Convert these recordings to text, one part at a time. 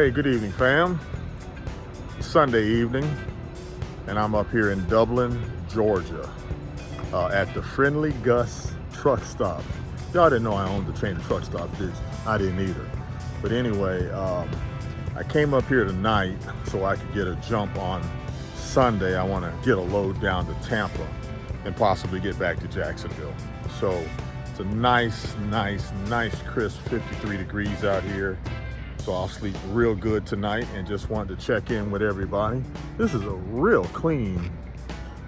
Hey, good evening, fam. Sunday evening, and I'm up here in Dublin, Georgia, at the Friendly Gus truck stop. Y'all didn't know I owned the chain of truck stops, did you? I didn't either. But anyway, I came up here tonight so I could get a jump on Sunday. I want to get a load down to Tampa and possibly get back to Jacksonville. So it's a nice, crisp 53 degrees out here. So I'll sleep real good tonight and just wanted to check in with everybody. This is a real clean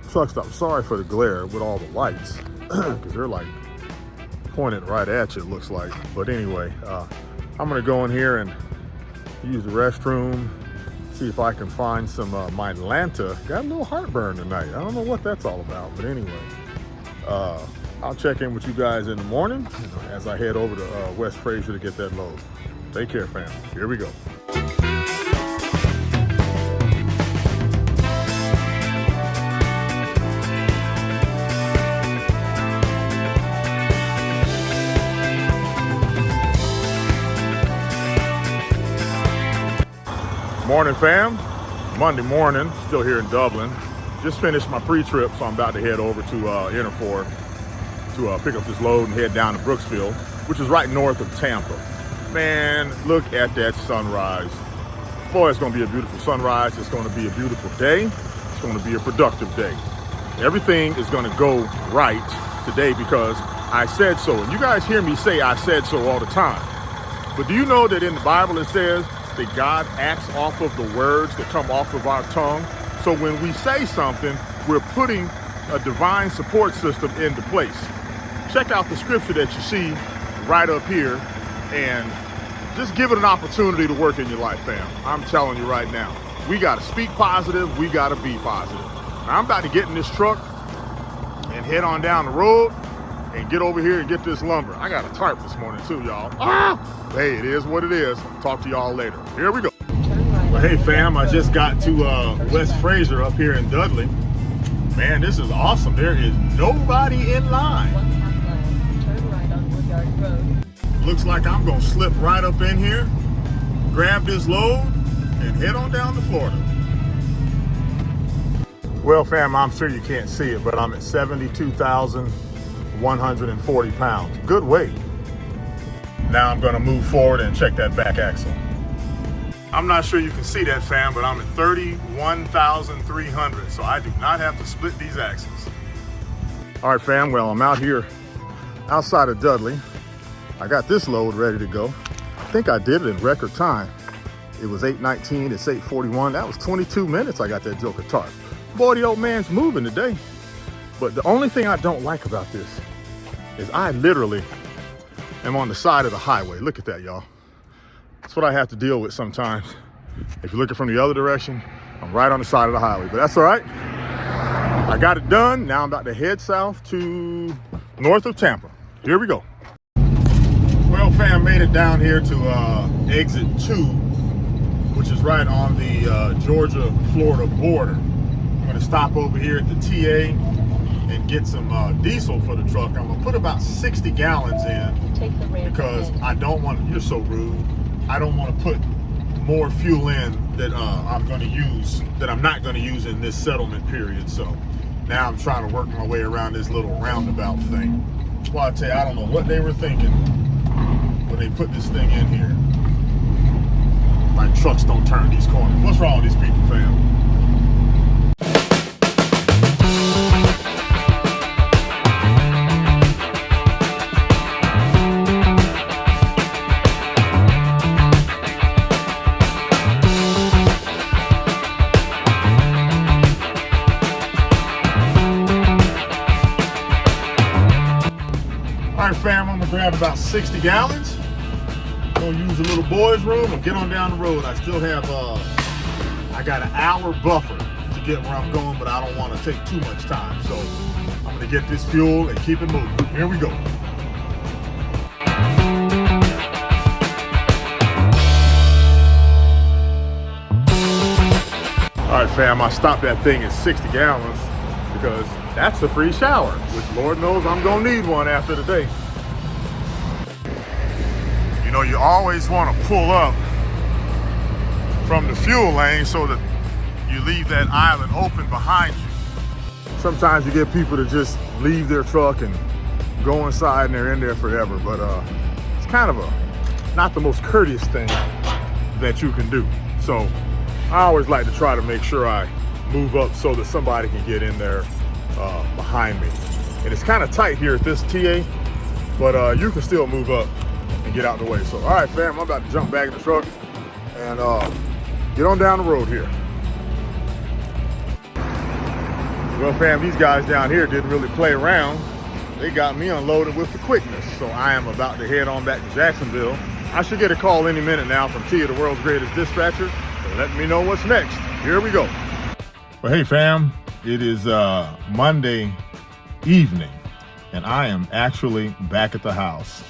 truck stop. Sorry for the glare with all the lights because they're like pointed right at you, it looks like. But anyway, I'm gonna go in here and use the restroom, see if I can find some my Atlanta. Got a little heartburn tonight. I don't know what that's all about, but anyway, I'll check in with you guys in the morning as I head over to West Fraser to get that load. Take care, fam. Here we go. Morning, fam. Monday morning, still here in Dublin. Just finished my pre-trip, so I'm about to head over to Interfor to pick up this load and head down to Brooksville, which is right north of Tampa. Man, look at that sunrise. Boy, it's gonna be a beautiful sunrise. It's gonna be a beautiful day. It's gonna be a productive day. Everything is gonna go right today because I said so. And you guys hear me say I said so all the time. But do you know that in the Bible it says that God acts off of the words that come off of our tongue? So when we say something, we're putting a divine support system into place. Check out the scripture that you see right up here and just give it an opportunity to work in your life, fam. I'm telling you right now, we gotta speak positive, we gotta be positive. Now, I'm about to get in this truck and head on down the road and get over here and get this lumber. I got a tarp this morning too, y'all. Hey, it is what it is. Talk to y'all later. Here we go. Well, hey fam, I just got to West Fraser up here in Dudley. Man, this is awesome. There is nobody in line. Turn right on Woodard Road. Looks like I'm gonna slip right up in here, grab this load, and head on down to Florida. Well, fam, I'm sure you can't see it, but I'm at 72,140 pounds. Good weight. Now I'm gonna move forward and check that back axle. I'm not sure you can see that, fam, but I'm at 31,300, so I do not have to split these axles. All right, fam, well, I'm out here outside of Dudley. I got this load ready to go. I think I did it in record time. It was 8:19, it's 8:41. That was 22 minutes I got that joker tarp. Boy, the old man's moving today. But the only thing I don't like about this is I literally am on the side of the highway. Look at that, y'all. That's what I have to deal with sometimes. If you're looking from the other direction, I'm right on the side of the highway, but that's all right. I got it done. Now I'm about to head south to north of Tampa. Here we go. Well, fam, made it down here to exit 2, which is right on the Georgia-Florida border. I'm gonna stop over here at the TA and get some diesel for the truck. I'm gonna put about 60 gallons in because I don't want, you're so rude. I don't want to put more fuel in that I'm going to use, that I'm not going to use in this settlement period. So now I'm trying to work my way around this little roundabout thing. Well, I tell you, I don't know what they were thinking when they put this thing in here. Like trucks don't turn these corners. What's wrong with these people, fam? All right, fam, I'm gonna grab about 60 gallons. Gonna use the little boys' room and get on down the road. I still have, I got an hour buffer to get where I'm going, but I don't want to take too much time. So I'm gonna get this fuel and keep it moving. Here we go. All right, fam, I stopped that thing at 60 gallons because that's a free shower, which Lord knows I'm gonna need one after today. You know, you always want to pull up from the fuel lane so that you leave that island open behind you. Sometimes you get people to just leave their truck and go inside and they're in there forever, but it's kind of not the most courteous thing that you can do. So I always like to try to make sure I move up so that somebody can get in there behind me. And it's kind of tight here at this TA, but you can still move up and get out the way. So, all right, fam, I'm about to jump back in the truck and get on down the road here. Well, fam, these guys down here didn't really play around. They got me unloaded with the quickness. So I am about to head on back to Jacksonville. I should get a call any minute now from Tia, the world's greatest dispatcher, letting me know what's next. Here we go. Well, hey, fam, it is Monday evening, and I am actually back at the house.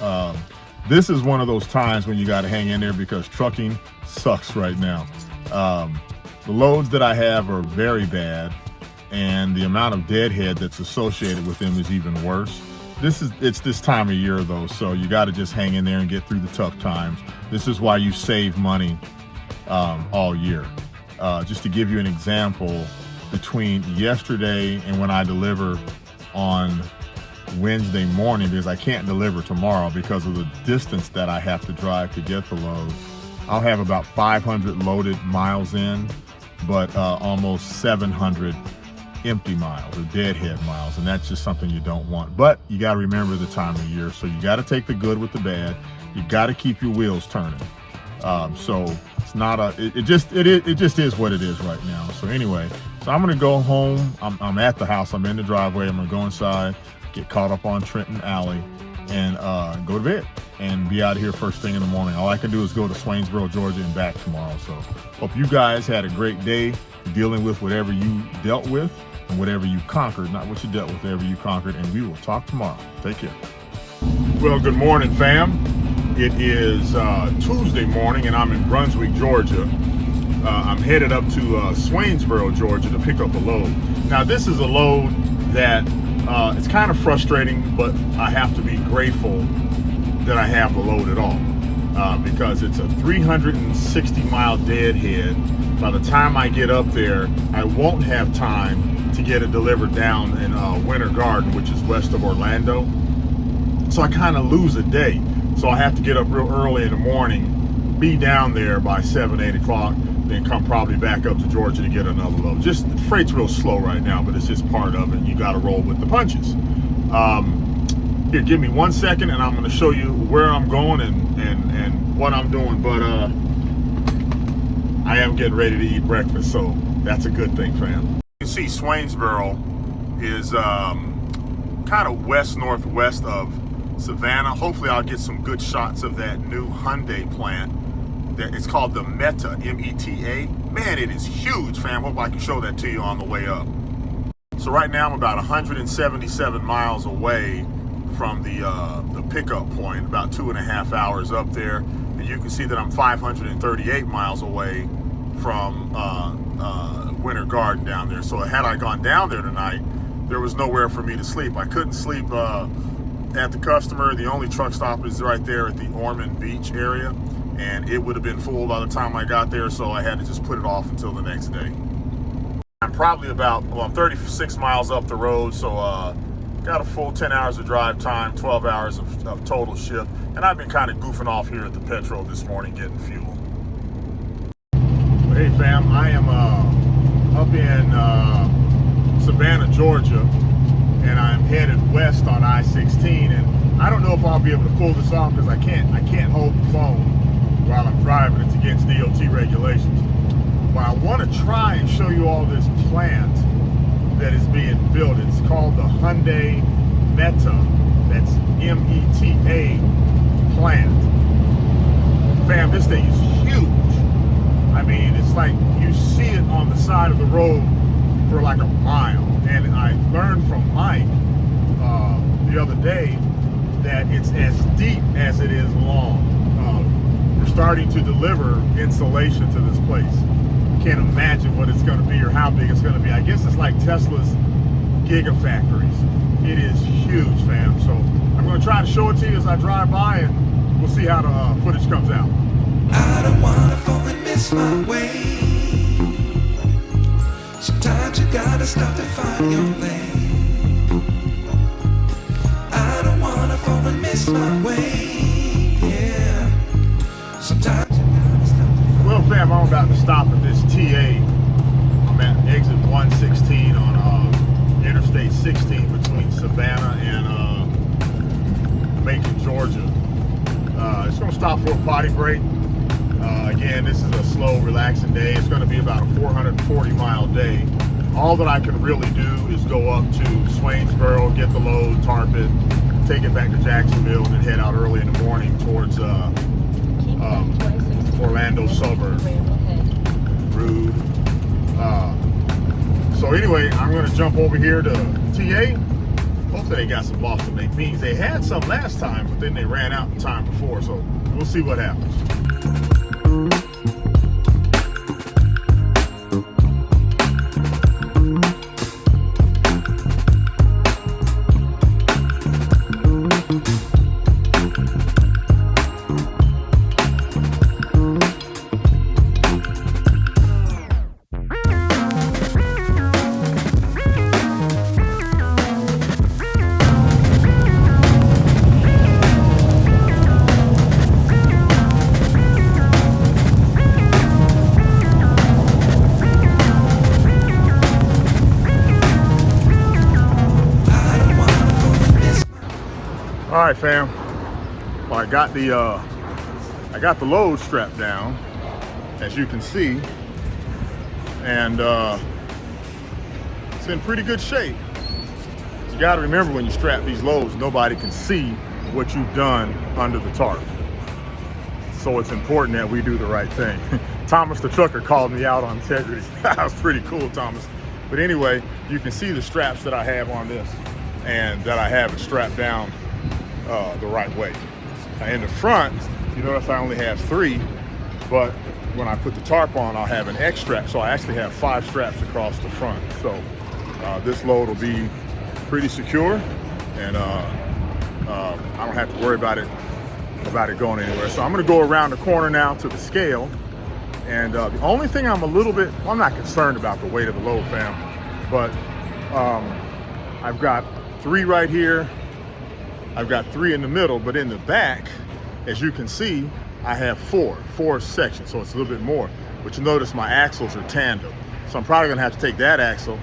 This is one of those times when you got to hang in there because trucking sucks right now. The loads that I have are very bad, and the amount of deadhead that's associated with them is even worse. It's this time of year though, so you got to just hang in there and get through the tough times. This is why you save money all year. Just to give you an example, between yesterday and when I deliver on Wednesday morning, because I can't deliver tomorrow because of the distance that I have to drive to get the load, I'll have about 500 loaded miles in, but almost 700 empty miles or deadhead miles, and that's just something you don't want. But you got to remember the time of year, so you got to take the good with the bad. You got to keep your wheels turning. So it's not it just is what it is right now. So anyway, so I'm gonna go home. I'm at the house. I'm in the driveway. I'm gonna go inside, get caught up on Trenton Alley, and go to bed and be out of here first thing in the morning. All I can do is go to Swainsboro, Georgia, and back tomorrow. So hope you guys had a great day dealing with whatever you dealt with and whatever you conquered, not what you dealt with, whatever you conquered, and we will talk tomorrow. Take care. Well, good morning, fam. It is Tuesday morning, and I'm in Brunswick, Georgia. I'm headed up to Swainsboro, Georgia, to pick up a load. Now, this is a load that it's kind of frustrating, but I have to be grateful that I have the load at all, because it's a 360-mile deadhead. By the time I get up there, I won't have time to get it delivered down in Winter Garden, which is west of Orlando. So I kind of lose a day. So I have to get up real early in the morning, be down there by 7, 8 o'clock, then come probably back up to Georgia to get another load. Just the freight's real slow right now, but it's just part of it. You got to roll with the punches. Here, give me 1 second, and I'm going to show you where I'm going and what I'm doing. But I am getting ready to eat breakfast, so that's a good thing, fam. You can see Swainsboro is kind of west-northwest of Savannah. Hopefully I'll get some good shots of that new Hyundai plant. It's called the Meta, M-E-T-A. Man, it is huge, fam. Hope I can show that to you on the way up. So right now I'm about 177 miles away from the pickup point, about 2.5 hours up there. And you can see that I'm 538 miles away from Winter Garden down there. So had I gone down there tonight, there was nowhere for me to sleep. I couldn't sleep at the customer. The only truck stop is right there at the Ormond Beach area, and it would have been full by the time I got there, so I had to just put it off until the next day. I'm probably I'm 36 miles up the road, so got a full 10 hours of drive time, 12 hours of total shift, and I've been kind of goofing off here at the Petro this morning getting fuel. Hey fam, I am up in Savannah, Georgia, and I'm headed west on I-16, and I don't know if I'll be able to pull this off because I can't hold the phone while I'm driving. It's against DOT regulations. But I want to try and show you all this plant that is being built. It's called the Hyundai Meta. That's M-E-T-A plant. Fam, this thing is huge. I mean, it's like you see it on the side of the road for like a mile. And I learned from Mike the other day that it's as deep as it is long. We're starting to deliver insulation to this place. Can't imagine what it's going to be or how big it's going to be. I guess it's like Tesla's gigafactories. It is huge, fam. So I'm going to try to show it to you as I drive by, and we'll see how the footage comes out. I don't want to fall in miss my way. Sometimes you gotta stop to find your lane. I don't wanna fall and miss my way. Yeah. Sometimes you gotta stop to find. Well, fam, I'm about to stop at this TA. I'm at exit 116 on Interstate 16 between Savannah and Macon, Georgia. It's gonna stop for a potty break. Again, this is a slow, relaxing day. It's gonna be about a 440-mile day. All that I can really do is go up to Swainsboro, get the load, tarp it, take it back to Jacksonville, and then head out early in the morning towards Orlando suburb. Rude. So anyway, I'm gonna jump over here to TA. Hopefully they got some Boston baked beans. They had some last time, but then they ran out the time before, so we'll see what happens. All right, fam. Well, I got the load strapped down, as you can see, and it's in pretty good shape. You got to remember when you strap these loads, nobody can see what you've done under the tarp. So it's important that we do the right thing. Thomas the trucker called me out on integrity. That was pretty cool, Thomas. But anyway, you can see the straps that I have on this, and that I have it strapped down the right way. In the front, you notice I only have 3, but when I put the tarp on, I'll have an X strap, so I actually have 5 straps across the front. So this load will be pretty secure, and I don't have to worry about it going anywhere. So I'm going to go around the corner now to the scale, and the only thing I'm a little bit, well, I'm not concerned about the weight of the load, fam, but I've got 3 right here. I've got 3 in the middle, but in the back, as you can see, I have 4 sections, so it's a little bit more. But you notice my axles are tandem. So I'm probably gonna have to take that axle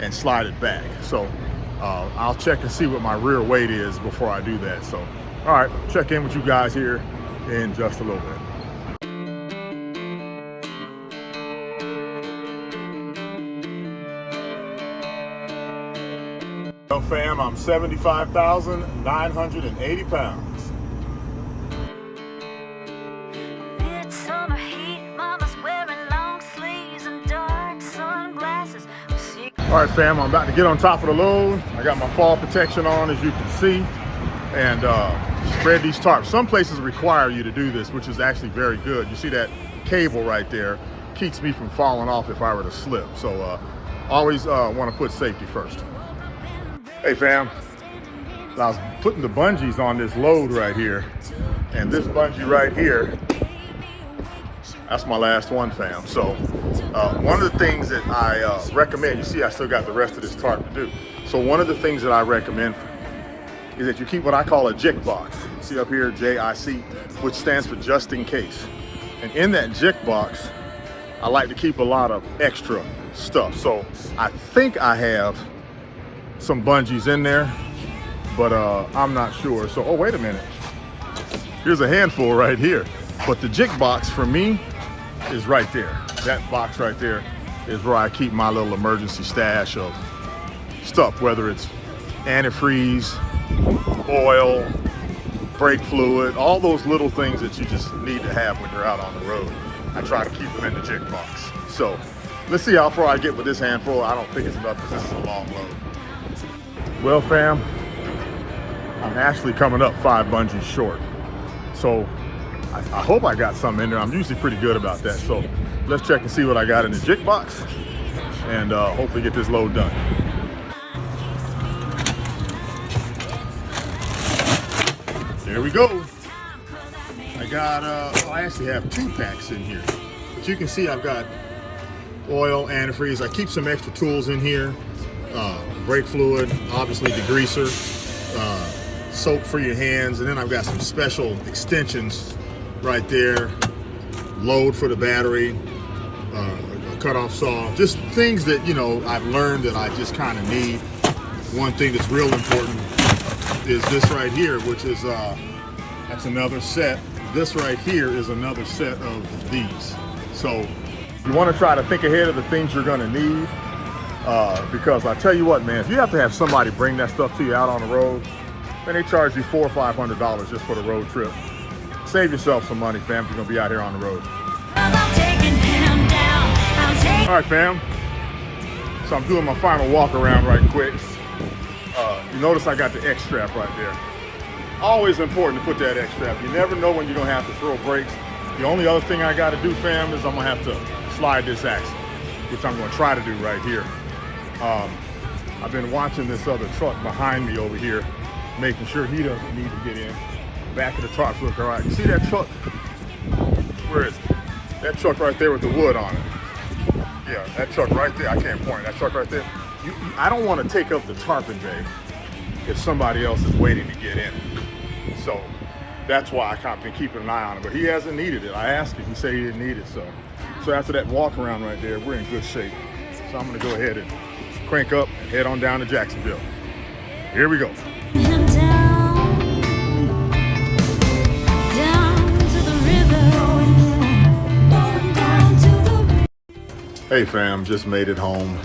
and slide it back. So I'll check and see what my rear weight is before I do that. So, all right, check in with you guys here in just a little bit. Well, fam, I'm 75,980 pounds. Midsummer heat, mama's wearing long sleeves and dark sunglasses. All right, fam, I'm about to get on top of the load. I got my fall protection on, as you can see, and spread these tarps. Some places require you to do this, which is actually very good. You see that cable right there keeps me from falling off if I were to slip. So always want to put safety first. Hey fam, I was putting the bungees on this load right here, and this bungee right here, that's my last one, fam. So one of the things that I recommend, you see I still got the rest of this tarp to do. So one of the things that I recommend is that you keep what I call a JIC box. See up here, JIC, which stands for just in case. And in that JIC box, I like to keep a lot of extra stuff. So I think I have some bungees in there, but I'm not sure. So, oh, wait a minute. Here's a handful right here. But the JIC box for me is right there. That box right there is where I keep my little emergency stash of stuff, whether it's antifreeze, oil, brake fluid, all those little things that you just need to have when you're out on the road. I try to keep them in the JIC box. So let's see how far I get with this handful. I don't think it's enough because this is a long load. Well, fam, I'm actually coming up 5 bungees short. So I hope I got something in there. I'm usually pretty good about that. So let's check and see what I got in the JIC box, and hopefully get this load done. There we go. I got, I actually have 2 packs in here. But you can see I've got oil, antifreeze. I keep some extra tools in here. Brake fluid, obviously degreaser, soap for your hands, and then I've got some special extensions right there. Load for the battery, a cutoff saw, just things that, you know, I've learned that I just kind of need. One thing that's real important is this right here, which is, that's another set. This right here is another set of these. So you want to try to think ahead of the things you're going to need, because I tell you what, man, if you have to have somebody bring that stuff to you out on the road, then they charge you $400 or $500 just for the road trip. Save yourself some money, fam, if you're gonna be out here on the road. All right, fam. So I'm doing my final walk around right quick. You notice I got the X strap right there. Always important to put that X strap. You never know when you're gonna have to throw brakes. The only other thing I gotta do, fam, is I'm gonna have to slide this axle, which I'm gonna try to do right here. I've been watching this other truck behind me over here, making sure he doesn't need to get in. Back of the truck's look all right. You see that truck? Where is it? That truck right there with the wood on it. Yeah, that truck right there. I can't point. That truck right there. I don't want to take up the tarpon bay if somebody else is waiting to get in. So that's why I've been keeping an eye on it. But he hasn't needed it. I asked him. He said he didn't need it. So after that walk around right there, we're in good shape. So I'm going to go ahead and crank up and head on down to Jacksonville. Here we go. Hey fam, just made it home.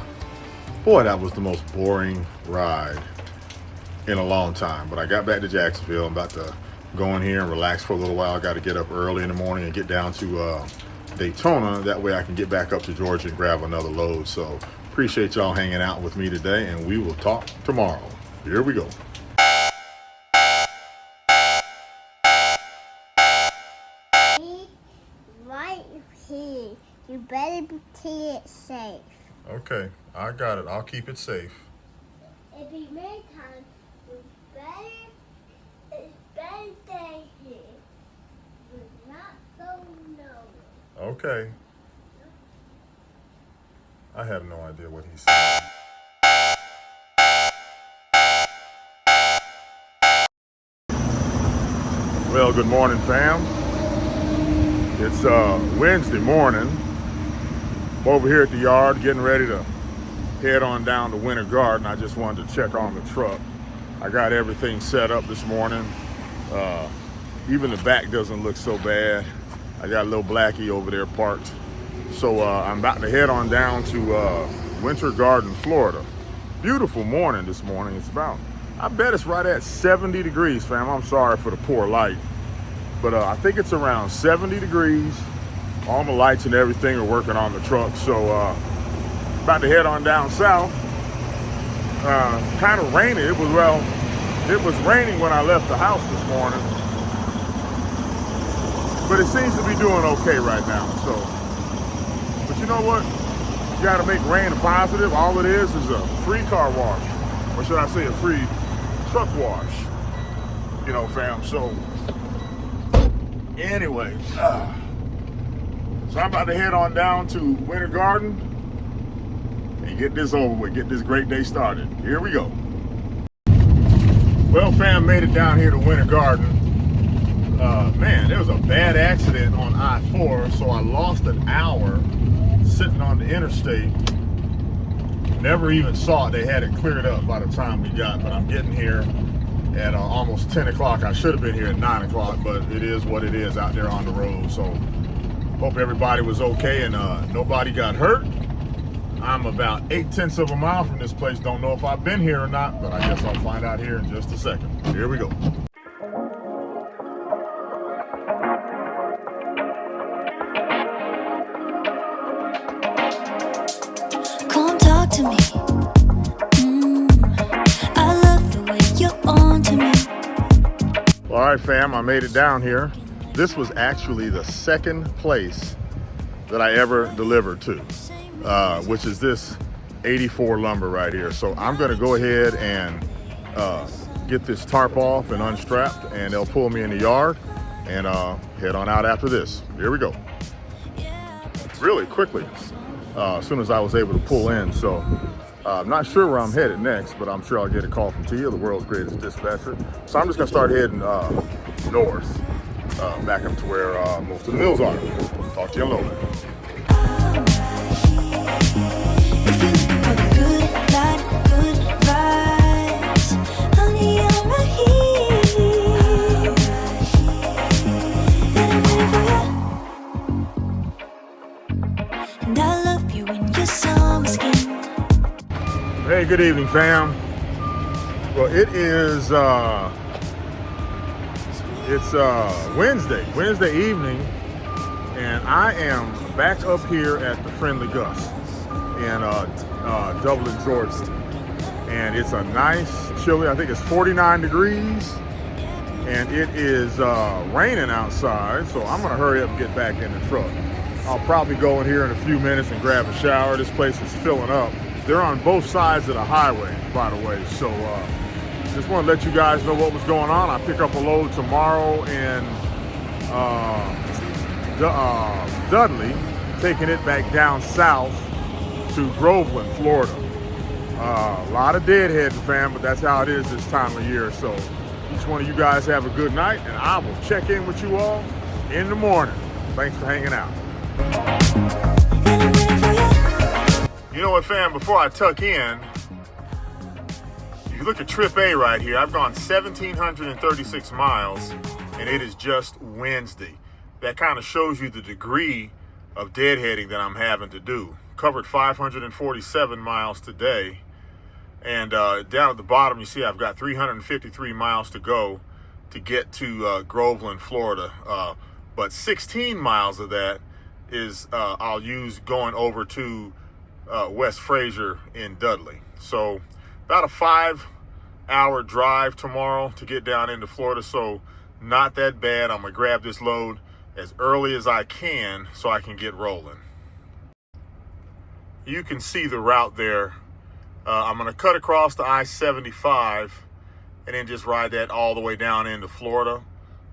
Boy, that was the most boring ride in a long time. But I got back to Jacksonville. I'm about to go in here and relax for a little while. I got to get up early in the morning and get down to Daytona. That way I can get back up to Georgia and grab another load. So appreciate y'all hanging out with me today, and we will talk tomorrow. Here we go. Right here. You better keep it safe. Okay, I got it. I'll keep it safe. If you make time, it's better stay here. Do not go nowhere. Okay. I have no idea what he said. Well, good morning, fam. It's Wednesday morning. I'm over here at the yard getting ready to head on down to Winter Garden. I just wanted to check on the truck. I got everything set up this morning. Even the back doesn't look so bad. I got a little Blackie over there parked. So I'm about to head on down to Winter Garden, Florida. Beautiful morning this morning. It's about, I bet it's right at 70 degrees, fam. I'm sorry for the poor light. But I think it's around 70 degrees. All the lights and everything are working on the truck. So about to head on down south. Kind of rainy. It was raining when I left the house this morning. But it seems to be doing okay right now. So, but you know what? You got to make rain a positive. All it is a free car wash. Or should I say a free truck wash. You know, fam. So anyway, so I'm about to head on down to Winter Garden and get this over with, get this great day started. Here we go. Well, fam, made it down here to Winter Garden. Man, there was a bad accident on I-4, so I lost an hour sitting on the interstate. Never even saw it. They had it cleared up by the time we got, but I'm getting here at almost 10 o'clock. I should have been here at 9 o'clock, but it is what it is out there on the road. So hope everybody was okay and nobody got hurt. I'm about 8/10 of a mile from this place. Don't know if I've been here or not, but I guess I'll find out here in just a second. Here we go. Come talk to me. I love the way you're on to me. All right, fam, I made it down here. This was actually the second place that I ever delivered to, which is this 84 lumber right here. So I'm gonna go ahead and get this tarp off and unstrapped, and they'll pull me in the yard and head on out after this. Here we go. really quickly as soon as I was able to pull in. So I'm not sure where I'm headed next, but I'm sure I'll get a call from Tia, the world's greatest dispatcher. So I'm just gonna start heading north, back up to where most of the mills are. Talk to you in a little bit. Hey, good evening, fam. Well, it is Wednesday evening, and I am back up here at the Friendly Gus in Dublin, Georgia. And it's a nice, chilly, I think it's 49 degrees, and it is raining outside, so I'm gonna hurry up and get back in the truck. I'll probably go in here in a few minutes and grab a shower. This place is filling up. They're on both sides of the highway, by the way, so just want to let you guys know what was going on. I pick up a load tomorrow in Dudley, taking it back down south to Groveland, Florida. A lot of deadheading, fam, but that's how it is this time of year. So each one of you guys have a good night, and I will check in with you all in the morning. Thanks for hanging out. You know what, fam, before I tuck in, if you look at Trip A right here, I've gone 1,736 miles, and it is just Wednesday. That kind of shows you the degree of deadheading that I'm having to do. Covered 547 miles today, and down at the bottom, you see I've got 353 miles to go to get to Groveland, Florida. But 16 miles of that is I'll use going over to West Fraser in Dudley. So about a 5-hour drive tomorrow to get down into Florida. So not that bad. I'm gonna grab this load as early as I can so I can get rolling. You can see the route there. I'm gonna cut across the I-75 and then just ride that all the way down into Florida.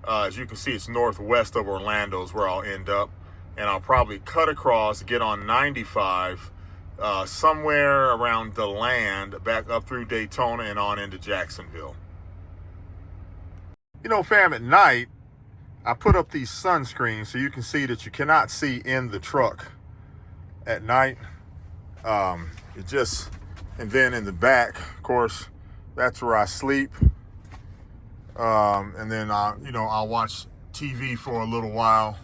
As you can see, it's northwest of Orlando is where I'll end up. And I'll probably cut across, get on 95, somewhere around DeLand, back up through Daytona and on into Jacksonville. You know, fam, at night, I put up these sunscreens so you can see that you cannot see in the truck at night. And then in the back, of course, that's where I sleep. And then I'll watch TV for a little while.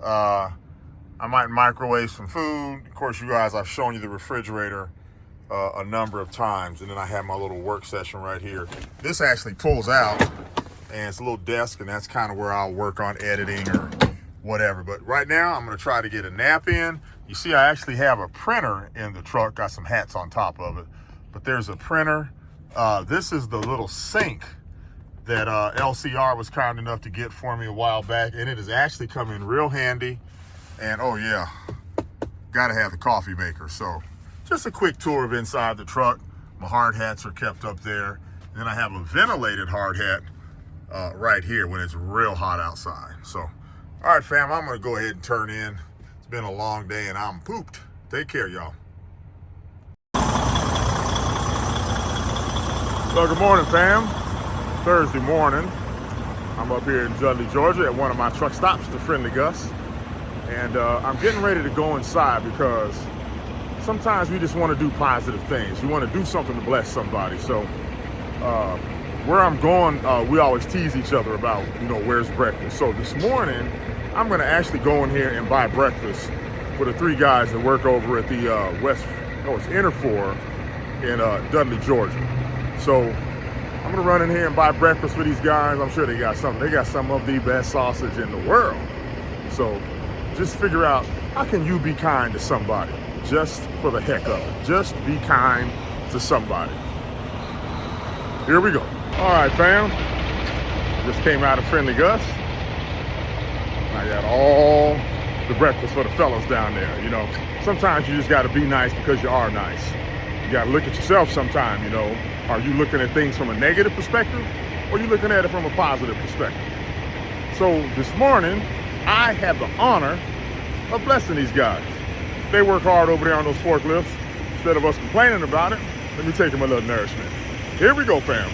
I might microwave some food. Of course, you guys, I've shown you the refrigerator a number of times. And then I have my little work session right here. This actually pulls out, and it's a little desk, and that's kind of where I'll work on editing or whatever. But right now, I'm going to try to get a nap in. You see, I actually have a printer in the truck. Got some hats on top of it. But there's a printer. This is the little sink that LCR was kind enough to get for me a while back, and it has actually come in real handy. And oh yeah, gotta have the coffee maker. So just a quick tour of inside the truck. My hard hats are kept up there. And then I have a ventilated hard hat right here when it's real hot outside. So, all right, fam, I'm gonna go ahead and turn in. It's been a long day and I'm pooped. Take care, y'all. So good morning, fam. Thursday morning. I'm up here in Dudley, Georgia at one of my truck stops, the Friendly Gus. And I'm getting ready to go inside because sometimes we just want to do positive things. You want to do something to bless somebody. So where I'm going, we always tease each other about, where's breakfast. So this morning, I'm going to actually go in here and buy breakfast for the 3 guys that work over at the it's Interfor in Dudley, Georgia. So I'm going to run in here and buy breakfast for these guys. I'm sure they got something. They got some of the best sausage in the world. So just figure out, how can you be kind to somebody? Just for the heck of it. Just be kind to somebody. Here we go. All right, fam. Just came out of Friendly Gus. I got all the breakfast for the fellas down there. Sometimes you just got to be nice because you are nice. You got to look at yourself sometime, Are you looking at things from a negative perspective, or are you looking at it from a positive perspective? So this morning, I have the honor a blessing, these guys. They work hard over there on those forklifts. Instead of us complaining about it, let me take them a little nourishment. Here we go, fam.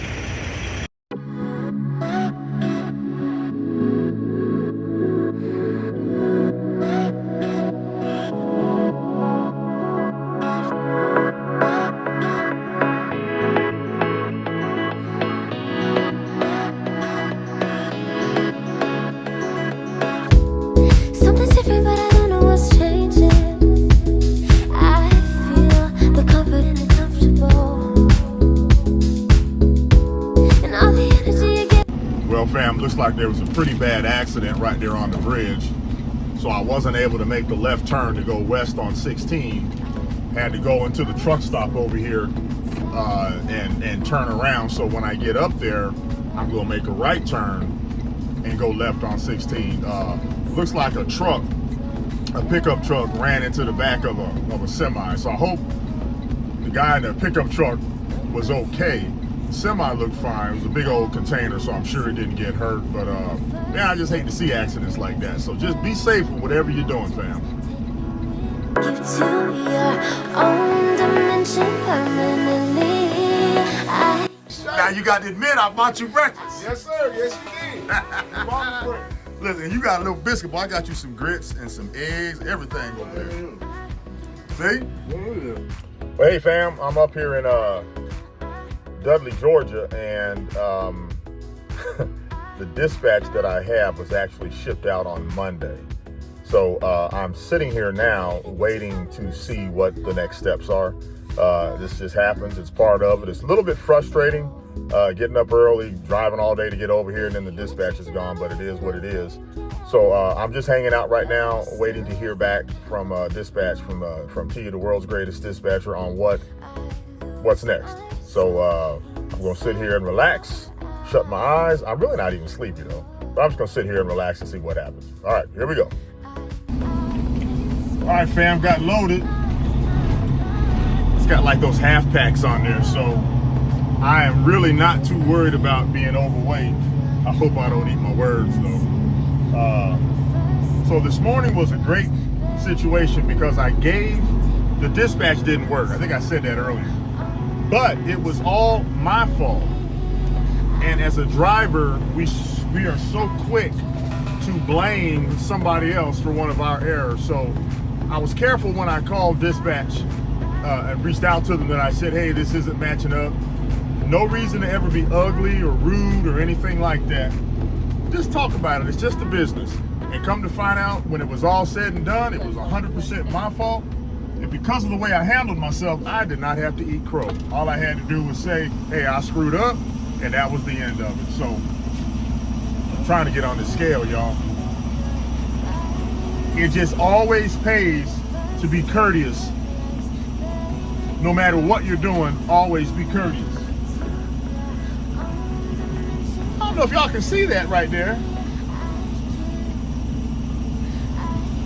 Something's different, but I don't know what's changing. I feel the comfort and the comfortable, and all the energy you get. Well, fam, looks like there was a pretty bad accident right there on the bridge. So I wasn't able to make the left turn to go west on 16. Had to go into the truck stop over here and turn around. So when I get up there, I'm gonna make a right turn and go left on 16. Looks like a pickup truck ran into the back of a semi. So I hope the guy in the pickup truck was okay. The semi looked fine. It was a big old container, so I'm sure it didn't get hurt. But yeah, I just hate to see accidents like that. So just be safe with whatever you're doing, fam. You to your own dimension permanently. Now you got to admit, I bought you breakfast. Yes, sir. Yes, you did. Listen, you got a little biscuit, boy. I got you some grits and some eggs, everything over there. See? Well, hey, fam, I'm up here in Dudley, Georgia, and the dispatch that I have was actually shipped out on Monday. So I'm sitting here now waiting to see what the next steps are. This just happens. It's part of it. It's a little bit frustrating getting up early, driving all day to get over here, and then the dispatch is gone, but it is what it is. So I'm just hanging out right now, waiting to hear back from dispatch from Tia, the world's greatest dispatcher, on what's next. So I'm gonna sit here and relax, shut my eyes. I'm really not even sleepy though, but I'm just gonna sit here and relax and see what happens. All right, here we go. All right, fam, got loaded. It's got like those half packs on there, so I am really not too worried about being overweight. I hope I don't eat my words though. So this morning was a great situation because the dispatch didn't work. I think I said that earlier. But it was all my fault. And as a driver, we are so quick to blame somebody else for one of our errors. So I was careful when I called dispatch and reached out to them that I said, hey, this isn't matching up. No reason to ever be ugly or rude or anything like that. Just talk about it. It's just a business. And come to find out, when it was all said and done, it was 100% my fault. And because of the way I handled myself, I did not have to eat crow. All I had to do was say, hey, I screwed up, and that was the end of it. So I'm trying to get on this scale, y'all. It just always pays to be courteous. No matter what you're doing, always be courteous. I don't know if y'all can see that right there.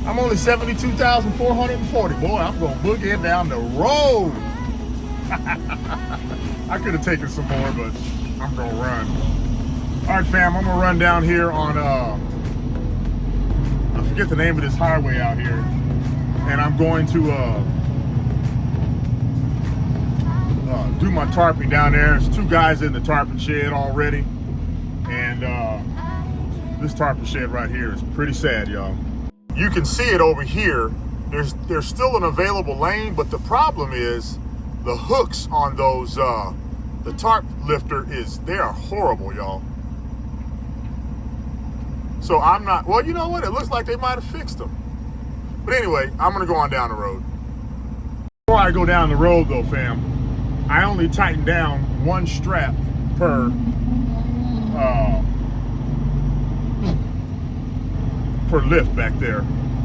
I'm only 72,440. Boy, I'm gonna boogie it down the road. I could have taken some more, but I'm gonna run. All right, fam, I'm gonna run down here on, I forget the name of this highway out here. And I'm going to do my tarping down there. There's two guys in the tarping shed already. And this tarping shed right here is pretty sad, y'all. You can see it over here. There's still an available lane, but the problem is the hooks on those, the tarp lifter they are horrible, y'all. So I'm not, well, you know what? It looks like they might have fixed them. But anyway, I'm gonna go on down the road. Before I go down the road though, fam, I only tighten down one strap per lift back there.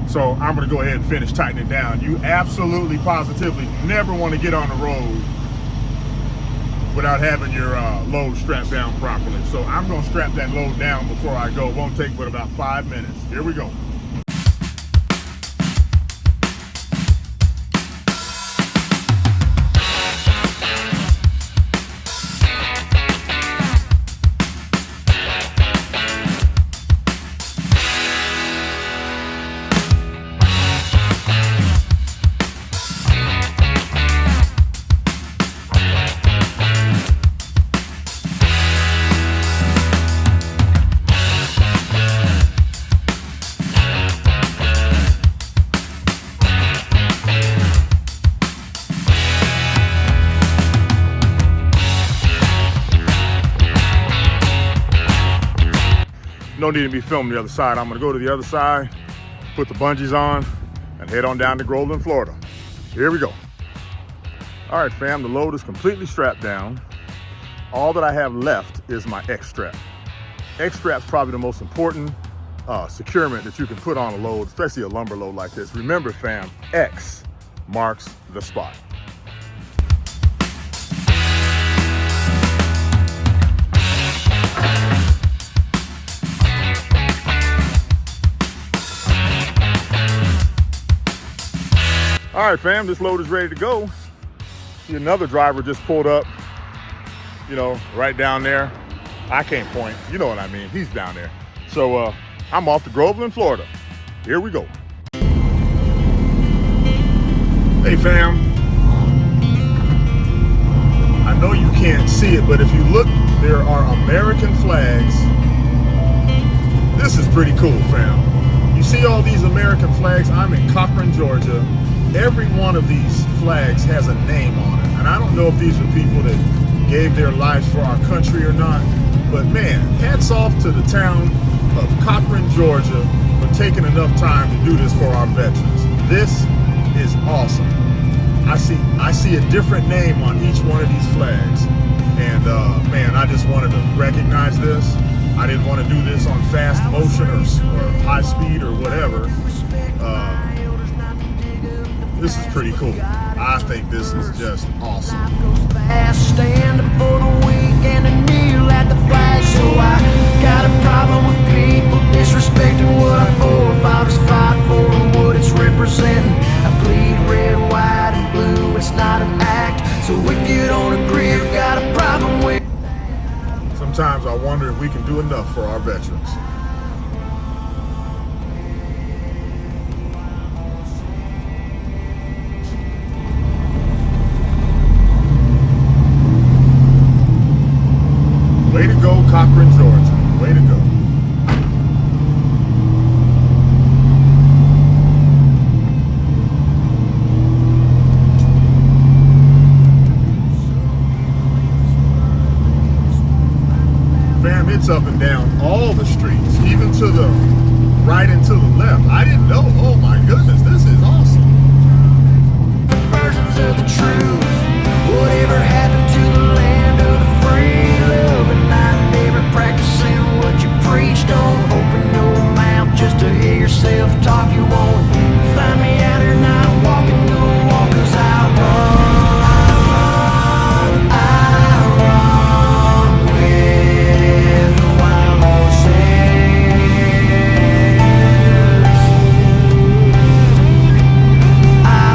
So I'm gonna go ahead and finish tightening it down. You absolutely, positively never wanna get on the road without having your load strapped down properly. So I'm gonna strap that load down before I go. It won't take but about 5 minutes. Here we go. No need to be filming the other side. I'm gonna go to the other side, put the bungees on, and head on down to Groveland, Florida. Here we go. All right, fam, the load is completely strapped down. All that I have left is my X-strap. X-strap's probably the most important securement that you can put on a load, especially a lumber load like this. Remember, fam, X marks the spot. All right, fam, this load is ready to go. See, another driver just pulled up, you know, right down there. I can't point, you know what I mean. He's down there. So I'm off to Groveland, Florida. Here we go. Hey, fam. I know you can't see it, but if you look, there are American flags. This is pretty cool, fam. You see all these American flags? I'm in Cochran, Georgia. Every one of these flags has a name on it. And I don't know if these are people that gave their lives for our country or not, but man, hats off to the town of Cochran, Georgia for taking enough time to do this for our veterans. This is awesome. I see a different name on each one of these flags. And man, I just wanted to recognize this. I didn't want to do this on fast motion or high speed or whatever. This is pretty cool. I think this is just awesome. Stand up for the weak and kneel at the flag. So I got a problem with people disrespecting what our forefathers fought for and what it's representing. I bleed red, white, and blue. It's not an act. So if you don't agree, you've got a problem with. Sometimes I wonder if we can do enough for our veterans. Way to go, Cochran, Georgia. Way to go. Fam, it's up and down all the streets, even to the right and to the left. I didn't know. Oh my goodness, this is awesome. Versions of the truth. Whatever happened to the land of the free? Loving night, never practicing what you preach. Don't open your mouth just to hear yourself talk. You won't find me out here not walking the walk, 'cause I run with the wild horses. I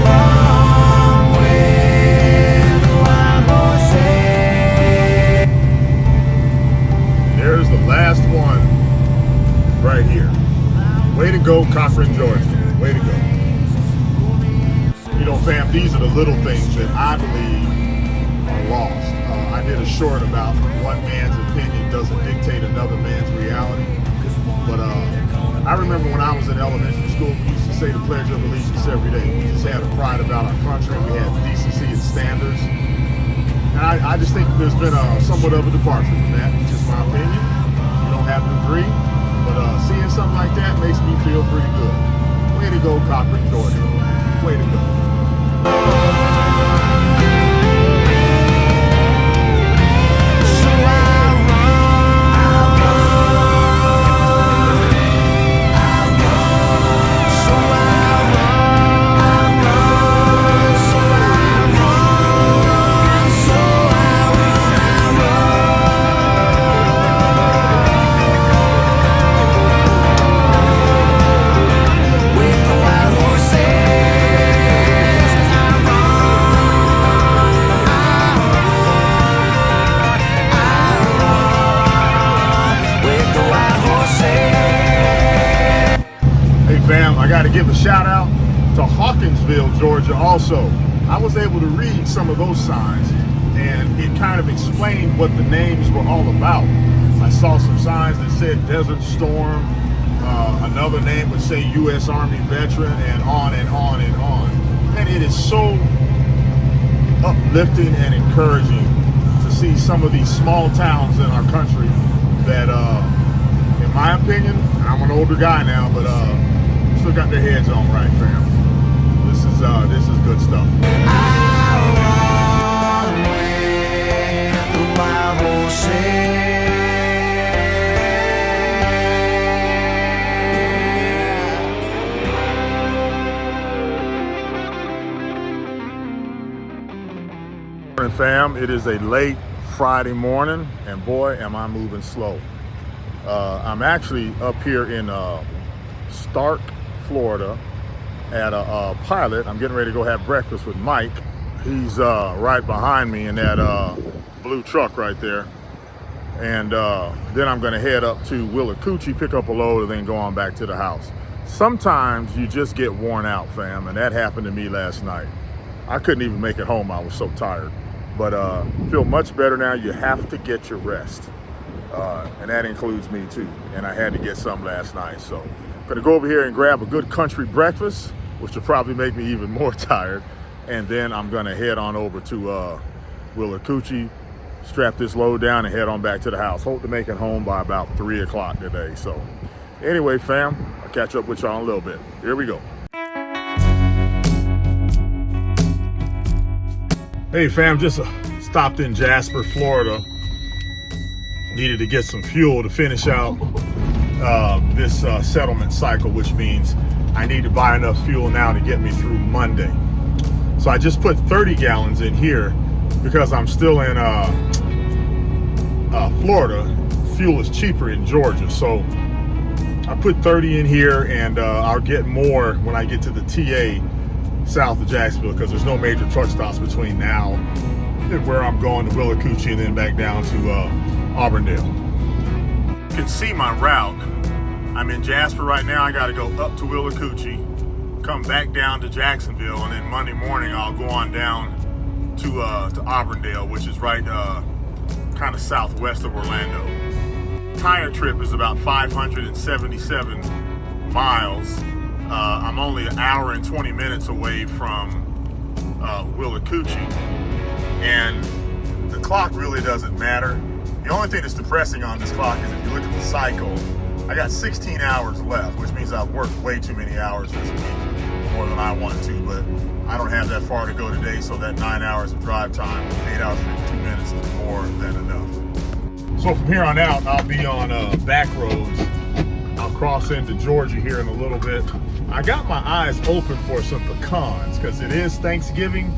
run with the wild horses. There's the last one right here. Way to go, Cochran, Georgia. Way to go. You know, fam, these are the little things that I believe are lost. I did a short about one man's opinion doesn't dictate another man's reality. But I remember when I was in elementary school, we used to say the Pledge of Allegiance every day. We just had a pride about our country. We had decency and standards. And I just think there's been somewhat of a departure from that. It's just my opinion. You don't have to agree. But seeing something like that makes me feel pretty good. Way to go, Cochran, Georgia. Way to go. So I with the wild horses. Fam, I got to give a shout out to Hawkinsville, Georgia also. I was able to read some of those signs and it kind of explained what the names were all about. I saw some signs that said Desert Storm, another name would say U.S. Army Veteran, and on and on and on. And it is so uplifting and encouraging to see some of these small towns in our country that, in my opinion, I'm an older guy now, but still got their heads on right, fam. This is good stuff. Morning, fam. It is a late Friday morning, and boy, am I moving slow. I'm actually up here in Stark, Florida, at a pilot. I'm getting ready to go have breakfast with Mike. He's right behind me in that blue truck right there. And then I'm gonna head up to Willacoochee, pick up a load, and then go on back to the house. Sometimes you just get worn out, fam, and that happened to me last night. I couldn't even make it home, I was so tired. But feel much better now. You have to get your rest. And that includes me too. And I had to get some last night. So I'm gonna go over here and grab a good country breakfast, which will probably make me even more tired. And then I'm gonna head on over to Willacoochee, strap this load down and head on back to the house. Hope to make it home by about 3 o'clock today. So anyway, fam, I'll catch up with y'all in a little bit. Here we go. Hey fam, just stopped in Jasper, Florida. Needed to get some fuel to finish out this settlement cycle, which means I need to buy enough fuel now to get me through Monday. So I just put 30 gallons in here because I'm still in Florida. Fuel is cheaper in Georgia. So I put 30 in here, and I'll get more when I get to the TA south of Jacksonville, because there's no major truck stops between now and where I'm going to Willacoochee and then back down to Auburndale. You can see my route. I'm in Jasper right now. I got to go up to Willacoochee, come back down to Jacksonville, and then Monday morning I'll go on down to Auburndale, which is right kind of southwest of Orlando. Tire trip is about 577 miles. I'm only an hour and 20 minutes away from Willacoochee, and the clock really doesn't matter. The only thing that's depressing on this clock is if you look at the cycle, I got 16 hours left, which means I've worked way too many hours this week, more than I want to, but I don't have that far to go today, so that 9 hours of drive time, 8 hours, 52 minutes is more than enough. So from here on out, I'll be on back roads. I'll cross into Georgia here in a little bit. I got my eyes open for some pecans because it is Thanksgiving,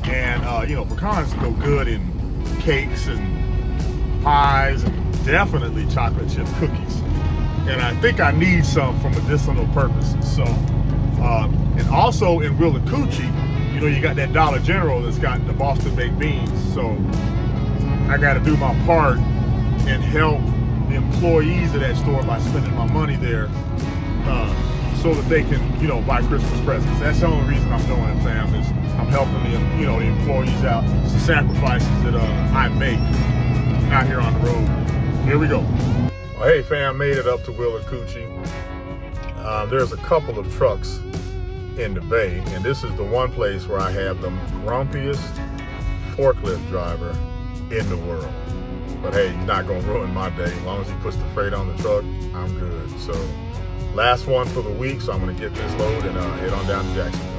and you know, pecans go good in cakes and pies and definitely chocolate chip cookies. And I think I need some for medicinal purposes. So, and also in Willacoochee, you know, you got that Dollar General that's got the Boston baked beans. So I got to do my part and help the employees of that store by spending my money there, so that they can, you know, buy Christmas presents. That's the only reason I'm doing it, fam, is I'm helping the, you know, the employees out. It's the sacrifices that I make out here on the road. Here we go. Well, hey fam, made it up to Willacoochee. There's a couple of trucks in the bay, and this is the one place where I have the grumpiest forklift driver in the world. But hey, he's not gonna ruin my day. As long as he puts the freight on the truck, I'm good. So last one for the week, so I'm gonna get this load and head on down to Jacksonville.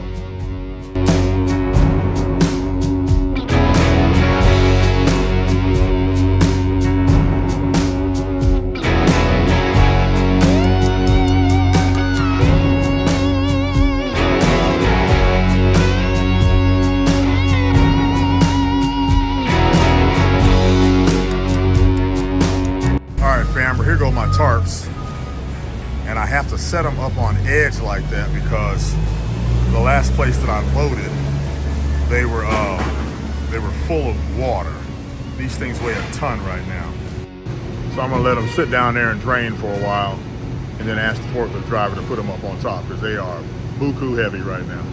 Here go my tarps, and I have to set them up on edge like that because the last place that I loaded, they were full of water. These things weigh a ton right now, so I'm gonna let them sit down there and drain for a while, and then ask the forklift driver to put them up on top because they are buku heavy right now.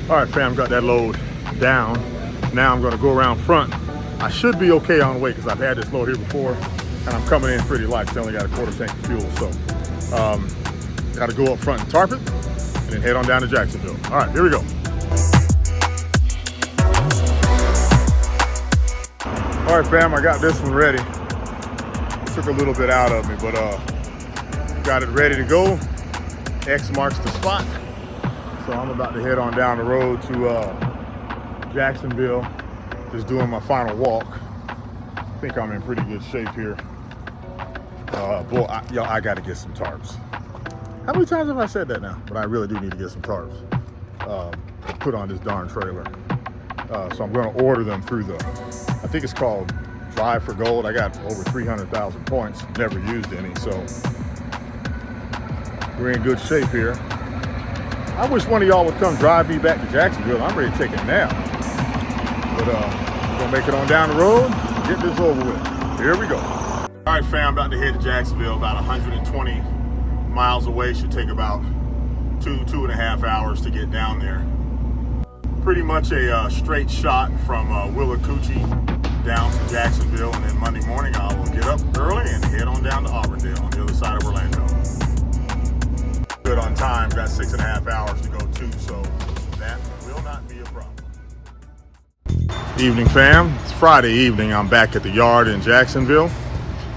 All right, fam, got that load down. Now I'm gonna go around front I should be okay on the way because I've had this load here before, and I'm coming in pretty light. I only got a quarter tank of fuel, so got to go up front and tarp it, and then head on down to Jacksonville. All right, here we go. All right, fam, I got this one ready. Took a little bit out of me, but got it ready to go. X marks the spot. So I'm about to head on down the road to Jacksonville. Just doing my final walk. I think I'm in pretty good shape here. Boy, I got to get some tarps. How many times have I said that now? But I really do need to get some tarps to put on this darn trailer. So I'm going to order them through I think it's called Drive for Gold. I got over 300,000 points. Never used any, so we're in good shape here. I wish one of y'all would come drive me back to Jacksonville. I'm ready to take a nap. But we're gonna make it on down the road, get this over with. Here we go. All right, fam, about to head to Jacksonville, about 120 miles away. Should take about 2.5 hours to get down there. Pretty much a straight shot from Willacoochee down to Jacksonville, and then Monday morning I will get up early and head on down to Auburndale on the other side of Orlando. Good on time, got 6.5 hours to go too, so that will not be a problem. Evening, fam. It's Friday evening. I'm back at the yard in Jacksonville,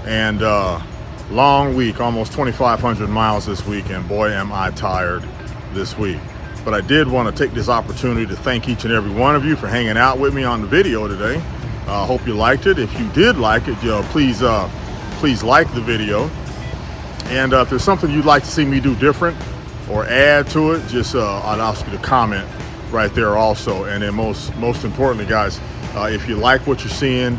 and long week, almost 2,500 miles this week, and boy am I tired this week. But I did want to take this opportunity to thank each and every one of you for hanging out with me on the video today. I hope you liked it. If you did like it, please like the video. And if there's something you'd like to see me do different or add to it, just I'd ask you to comment right there also. And then most importantly, guys, if you like what you're seeing,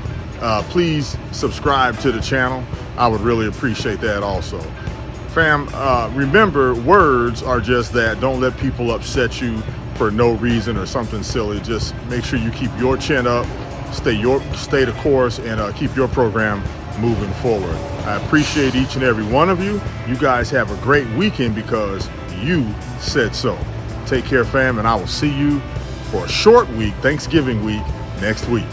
please subscribe to the channel. I would really appreciate that also. Fam, remember, words are just that. Don't let people upset you for no reason or something silly. Just make sure you keep your chin up, stay the course, and keep your program moving forward. I appreciate each and every one of you. You guys have a great weekend because you said so. Take care, fam, and I will see you for a short week, Thanksgiving week, next week.